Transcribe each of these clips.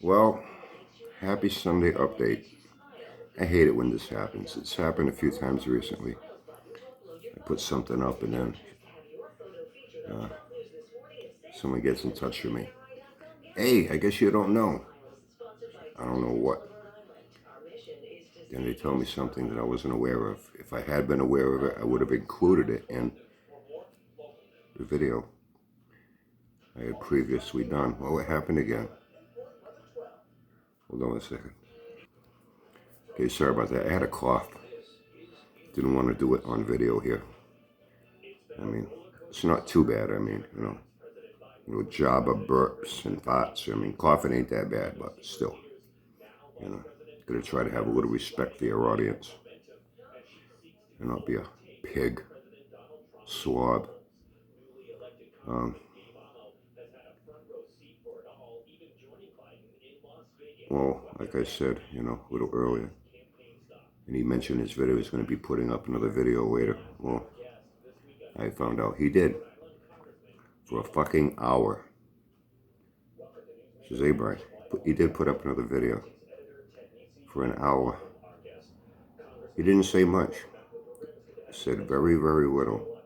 Well, happy Sunday update. I hate it when this happens. It's happened a few times recently. I put something up and then uh, someone gets in touch with me. Hey, I guess you don't know. I don't know what. Then they tell me something that I wasn't aware of. If I had been aware of it, I would have included it in the video I had previously done. Well, it happened again. Hold on a second. Okay, sorry about that. I had a cough. Didn't want to do it on video here. I mean, it's not too bad. Jabba burps and farts. I mean, coughing ain't that bad, but still, you know, gotta try to have a little respect for your audience and not be a pig, slob. Um, well, like I said, a little earlier, and he mentioned his video. He's going to be putting up another video later. Well, I found out he did for a fucking hour. Says, hey, Brian, he did put up another video for an hour. He didn't say much. He said very, very little.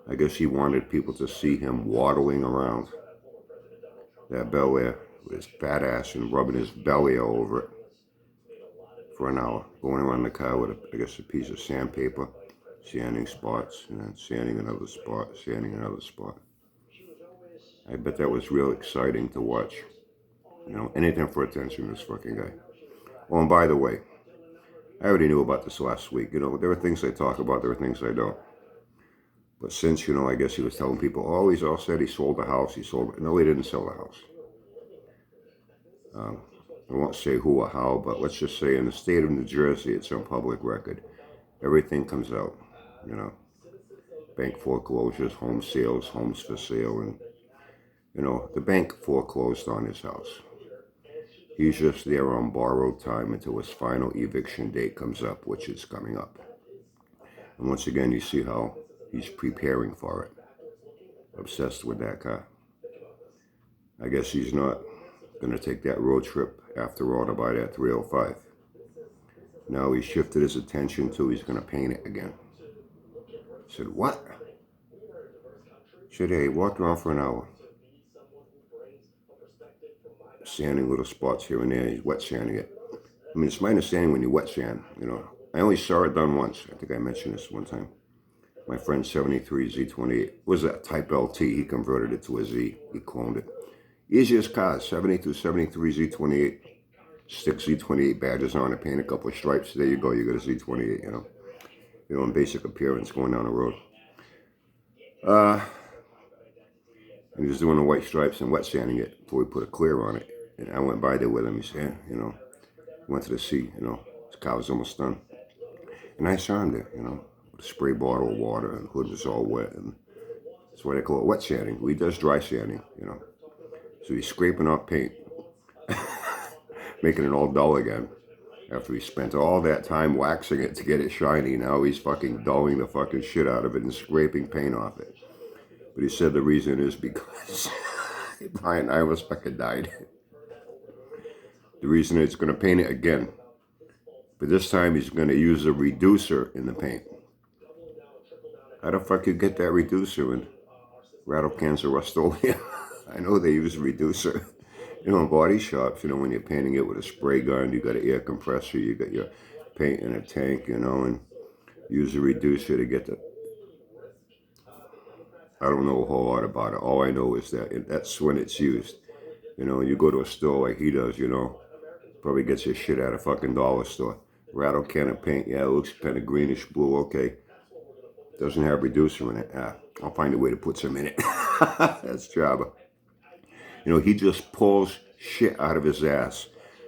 I guess he wanted people to see him waddling around that Bel Air with his fat ass and rubbing his belly all over it for an hour, going around the car with, I guess, a piece of sandpaper, sanding spots, and then sanding another spot, sanding another spot. I bet that was real exciting to watch. Anything for attention, this fucking guy. Oh, and by the way, I already knew about this last week. There are things I talk about, there are things I don't. But since, I guess he was telling people, oh, he's all said he sold the house, no, he didn't sell the house. I won't say who or how, but let's just say in the state of New Jersey, it's on public record. Everything comes out, bank foreclosures, home sales, homes for sale, and, the bank foreclosed on his house. He's just there on borrowed time until his final eviction date comes up, which is coming up. And once again, you see how he's preparing for it. Obsessed with that car. I guess he's not going to take that road trip after all to buy that 305. Now he shifted his attention to he's going to paint it again. I said, what? Said, hey, he walked around for an hour. Sanding little spots here and there. He's wet sanding it. I mean, it's my understanding when you wet sand, I only saw it done once. I think I mentioned this one time. My friend 73 Z28 was a Type LT. He converted it to a Z. He cloned it. Easiest cars, 72, 73 Z28. Stick Z28 badges on it, paint a couple of stripes. There you go. You got a Z28, in basic appearance going down the road. And he was doing the white stripes and wet sanding it before we put a clear on it. And I went by there with him. He said, went to the sea, his car was almost done. And I saw him there, with a spray bottle of water, and the hood was all wet. And that's why they call it wet sanding. He does dry sanding, So he's scraping off paint, making it all dull again. After he spent all that time waxing it to get it shiny, now he's fucking dulling the fucking shit out of it and scraping paint off it. But he said the reason is because Brian and I was fucking died. The reason is going to paint it again. But this time he's going to use a reducer in the paint. How the fuck you get that reducer in rattle cans of Rust-Oleum? I know they use a reducer. In body shops, when you're painting it with a spray gun, you got an air compressor, you got your paint in a tank, and use a reducer to get the... I don't know a whole lot about it. All I know is that that's when it's used. You go to a store like he does, probably gets his shit at a fucking dollar store. Rattle can of paint, yeah, it looks kind of greenish blue, okay. Doesn't have reducer in it. I'll find a way to put some in it. That's Jabba. He just pulls shit out of his ass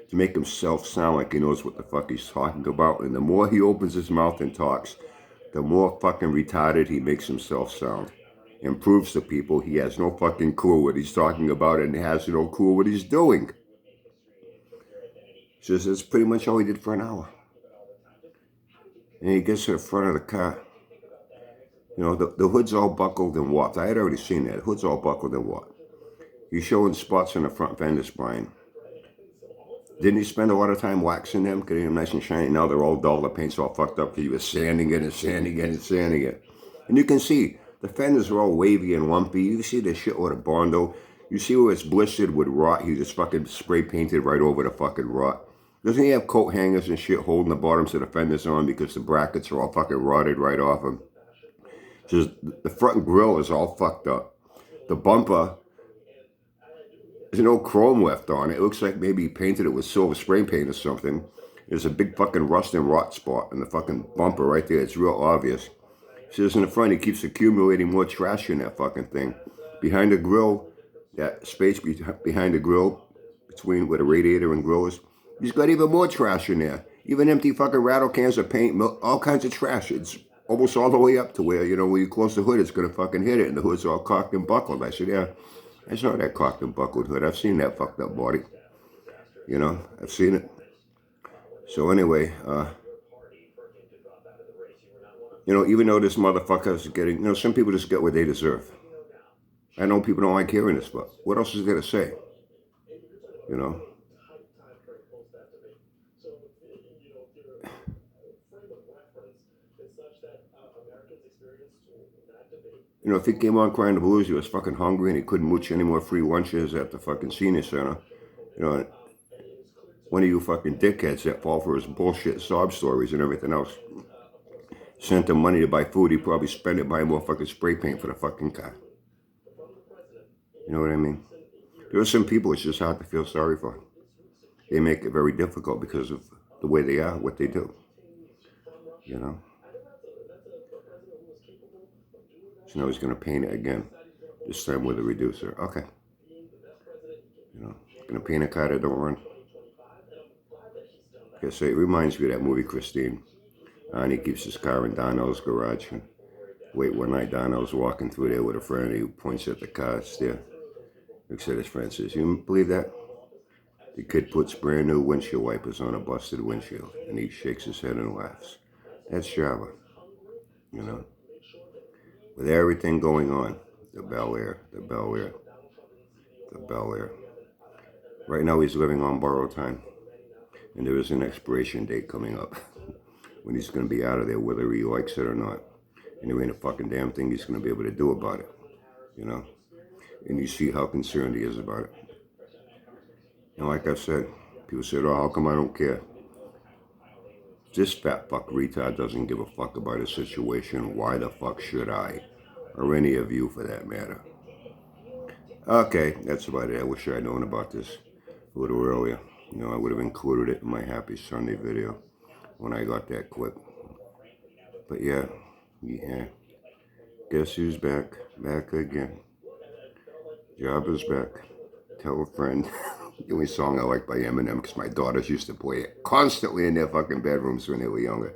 to make himself sound like he knows what the fuck he's talking about. And the more he opens his mouth and talks, the more fucking retarded he makes himself sound. And proves to people he has no fucking clue what he's talking about and has no clue what he's doing. Says that's pretty much all he did for an hour. And he gets to the front of the car. The hood's all buckled and warped. I had already seen that. The hood's all buckled and warped. He's showing spots on the front fenders, Brian. Didn't he spend a lot of time waxing them, getting them nice and shiny? Now they're all dull. The paint's all fucked up because he was sanding it and sanding it and sanding it. And you can see the fenders are all wavy and lumpy. You see the shitload of Bondo. You see where it's blistered with rot. He just fucking spray painted right over the fucking rot. Doesn't he have coat hangers and shit holding the bottoms of the fenders on because the brackets are all fucking rotted right off him? Just the front grille is all fucked up. The bumper, there's no chrome left on it. It looks like maybe he painted it with silver spray paint or something. There's a big fucking rust and rot spot in the fucking bumper right there. It's real obvious. Says in the front, he keeps accumulating more trash in that fucking thing. Behind the grill, that space behind the grill, between where the radiator and grill is, he's got even more trash in there. Even empty fucking rattle cans of paint, milk, all kinds of trash. It's almost all the way up to where, when you close the hood, it's going to fucking hit it. And the hood's all cocked and buckled. I said, yeah, I saw that cocked and buckled hood. I've seen that fucked up body. I've seen it. So anyway, even though this motherfucker is getting, some people just get what they deserve. I know people don't like hearing this, but what else is there to say? If he came on crying the blues, he was fucking hungry and he couldn't mooch any more free lunches at the fucking senior center. One of you fucking dickheads that fall for his bullshit sob stories and everything else sent him money to buy food. He probably spent it buying more fucking spray paint for the fucking car. You know what I mean? There are some people it's just hard to feel sorry for. They make it very difficult because of the way they are, what they do. So now he's going to paint it again. This time with a reducer. Okay. Going to paint a car that don't run. Like I say, it reminds me of that movie, Christine. And he keeps his car in Donnell's garage. And wait, one night Donnell's walking through there with a friend. And he points at the car. It's there. Looks at his friend, says, "You believe that? The kid puts brand new windshield wipers on a busted windshield." And he shakes his head and laughs. That's Jabba. With everything going on, the Bel Air. Right now he's living on borrowed time. And there is an expiration date coming up when he's going to be out of there, whether he likes it or not. And there ain't a fucking damn thing he's going to be able to do about it. And you see how concerned he is about it. And like I said, people said, "Oh, how come I don't care?" This fat fuck retard doesn't give a fuck about his situation. Why the fuck should I? Or any of you for that matter. Okay, that's about it. I wish I'd known about this a little earlier. I would have included it in my Happy Sunday video when I got that clip. But yeah. Guess who's back? Back again. Jabba's back. Tell a friend. The only song I like by Eminem, because my daughters used to play it constantly in their fucking bedrooms when they were younger.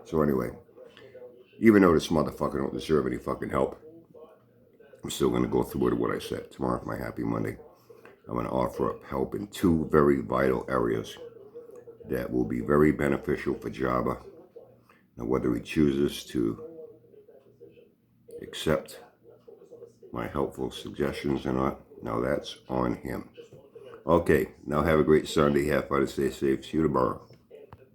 So anyway, even though this motherfucker don't deserve any fucking help, I'm still going to go through with what I said. Tomorrow, for my Happy Monday, I'm going to offer up help in two very vital areas that will be very beneficial for Jabba. Now, whether he chooses to accept my helpful suggestions or not, now that's on him. Okay, now have a great Sunday. Have fun and stay safe. See you tomorrow.